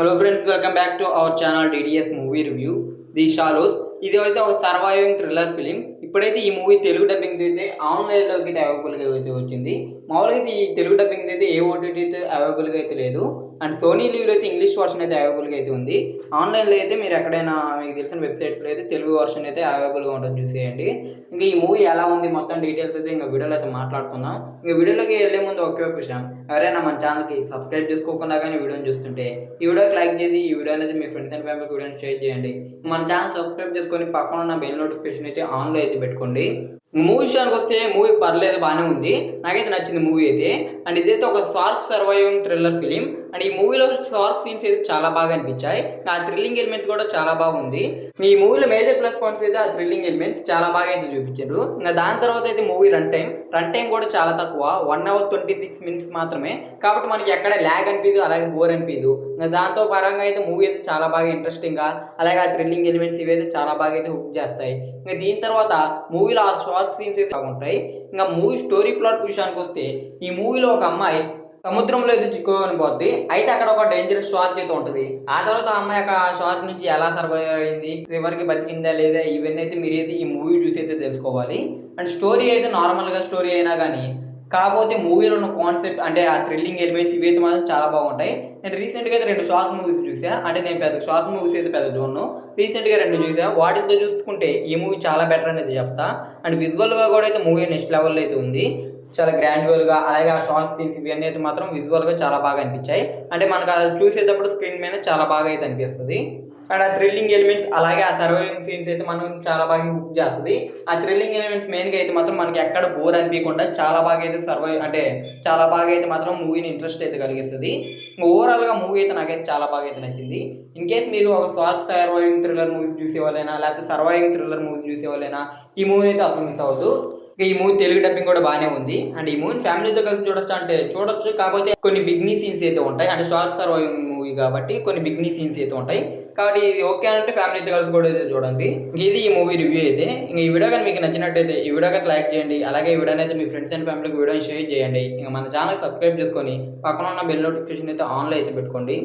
Hello friends, welcome back to our channel DDS movie review The Shallows. ఇది అయితే ఒక surviving thriller film. ఇప్పుడైతే ఈ మూవీ తెలుగు డబ్బింగ్ అయితే ఆన్లైన్లోకి అయితే అవైలబుల్గా అయితే వచ్చింది. మామూలుగా అయితే ఈ తెలుగు డబ్బింగ్ అయితే ఏ ఓటీటీ అయితే అవైలబుల్గా అయితే లేదు. అండ్ సోనీ లీవ్లో అయితే ఇంగ్లీష్ వర్షన్ అయితే అవైలబుల్గా అయితే ఉంది. ఆన్లైన్లో అయితే మీరు ఎక్కడైనా మీకు తెలిసిన వెబ్సైట్స్లో అయితే తెలుగు వర్షన్ అయితే అవైలబుల్గా ఉంటుంది, చూసేయండి. ఇంకా ఈ మూవీ ఎలా ఉంది మొత్తం డీటెయిల్స్ అయితే ఇంకా వీడియోలో అయితే మాట్లాడుకుందాం. ఇంకా వీడియోలోకి వెళ్ళే ముందు ఒకే ఒక విషయం, ఎవరైనా మన ఛానల్కి సబ్స్క్రైబ్ చేసుకోకుండా కానీ వీడియోని చూస్తుంటే ఈ వీడియోకి లైక్ చేసి ఈ వీడియో అనేది మీ ఫ్రెండ్స్ అండ్ ఫ్యామిలీకి వీడియోని షేర్ చేయండి. మన ఛానల్ సబ్స్క్రైబ్ చేసుకొని పక్కన ఉన్న బెల్ నోటిఫికేషన్ అయితే ఆన్లో అయితే పెట్టుకోండి. మూవీ విషయానికి వస్తే మూవీ పర్లేదు, బాగానే ఉంది, నాకైతే నచ్చింది మూవీ అయితే. అండ్ ఇదైతే ఒక shark surviving thriller film. And ఈ మూవీలో షార్క్ సీన్స్ అయితే చాలా బాగా అనిపించాయి. ఆ థ్రిల్లింగ్ ఎలిమెంట్స్ కూడా చాలా బాగుంది. ఈ మూవీలో మేజర్ ప్లస్ పాయింట్స్ అయితే ఆ థ్రిల్లింగ్ ఎలిమెంట్స్ చాలా బాగా అయితే చూపించారు. ఇంకా దాని తర్వాత అయితే మూవీ రన్ టైం కూడా చాలా తక్కువ, 1 hour 26 minutes మాత్రమే. కాబట్టి మనకి ఎక్కడ ల్యాగ్ అనిపించదు, అలాగే బోర్ అనిపించదు. ఇంకా దాంతో పరంగా అయితే మూవీ అయితే చాలా బాగా ఇంట్రెస్టింగ్గా, అలాగే ఆ థ్రిల్లింగ్ ఎలిమెంట్స్ ఇవైతే చాలా బాగా అయితే హుక్ చేస్తాయి. ఇంకా దీని తర్వాత మూవీలో ఆ షార్ట్ సీన్స్ అయితే బాగుంటాయి. ఇంకా మూవీ స్టోరీ ప్లాట్ విషయానికి వస్తే ఈ మూవీలో ఒక అమ్మాయి సముద్రంలో అయితే చిక్కుకొని పోద్ది. అయితే అక్కడ ఒక డేంజరస్ షార్క్ అయితే ఉంటుంది. ఆ తర్వాత ఆ అమ్మాయి అక్కడ ఆ షార్క్ నుంచి ఎలా సర్వైవ్ అయింది, ఎవరికి బతికిందా లేదా, ఇవన్నీ అయితే మీరైతే ఈ మూవీ చూసి అయితే తెలుసుకోవాలి. అండ్ స్టోరీ అయితే నార్మల్గా స్టోరీ అయినా కానీ, కాకపోతే మూవీలో ఉన్న కాన్సెప్ట్ అంటే ఆ థ్రిల్లింగ్ ఎలిమెంట్స్ ఇవైతే మాత్రం చాలా బాగుంటాయి. నేను రీసెంట్గా అయితే 2 షార్క్ మూవీస్ చూసా. అంటే నేను పెద్ద షార్క్ మూవీస్ అయితే పెద్ద చూడను, రీసెంట్గా 2 చూసా. వాటితో చూసుకుంటే ఈ మూవీ చాలా బెటర్ అనేది చెప్తా. అండ్ విజువల్గా కూడా అయితే మూవీ నెక్స్ట్ లెవెల్లో అయితే ఉంది, చాలా గ్రాండ్యువల్గా. అలాగే ఆ షార్ట్ సీన్స్ ఇవన్నీ అయితే మాత్రం విజువల్గా చాలా బాగా అనిపించాయి. అంటే మనకు అది చూసేటప్పుడు స్క్రీన్ మీద చాలా బాగా అయితే అనిపిస్తుంది. అండ్ ఆ థ్రిల్లింగ్ ఎలిమెంట్స్ అలాగే ఆ సర్వైవింగ్ సీన్స్ అయితే మనం చాలా బాగా హుక్ చేస్తుంది. ఆ థ్రిల్లింగ్ ఎలిమెంట్స్ మెయిన్గా అయితే మాత్రం మనకి ఎక్కడ బోర్ అనిపించకుండా చాలా బాగా అయితే అంటే చాలా బాగా అయితే మాత్రం మూవీని ఇంట్రెస్ట్ అయితే కలిగిస్తుంది. ఓవరాల్గా మూవీ అయితే నాకైతే చాలా బాగా అయితే నచ్చింది. ఇన్ కేస్ మీరు ఒక షార్ట్ సర్వైవింగ్ థ్రిల్లర్ మూవీస్ చూసేవాళ్ళైనా, లేకపోతే సర్వైవింగ్ థ్రిల్లర్ మూవీస్ చూసేవాళ్ళైనా ఈ మూవీ అయితే అసలు మిస్ అవ్వదు. ఈ మూవీ తెలుగు డబ్బింగ్ కూడా బాగానే ఉంది. అండ్ ఈ మూవీని ఫ్యామిలీతో కలిసి చూడొచ్చు అంటే చూడొచ్చు, కాకపోతే కొన్ని బిగ్నీ సీన్స్ అయితే ఉంటాయి. అంటే షార్ట్ సర్వైవింగ్ మూవీ కాబట్టి కొన్ని బిగ్నీ సీన్స్ అయితే ఉంటాయి. కాబట్టి ఇది ఓకే అంటే ఫ్యామిలీతో కలిసి కూడా అయితే చూడండి. ఇది ఈ మూవీ రివ్యూ అయితే. ఇంకా ఈ వీడియో కానీ మీకు నచ్చినట్టయితే ఈ వీడియోకి లైక్ చేయండి. అలాగే ఈ వీడియోని అయితే మీ ఫ్రెండ్స్ అండ్ ఫ్యామిలీకి వీడియోని షేర్ చేయండి. ఇంకా మన ఛానల్ సబ్స్క్రైబ్ చేసుకొని పక్కన ఉన్న బెల్ నోటిఫికేషన్ అయితే ఆన్లో అయితే పెట్టుకోండి.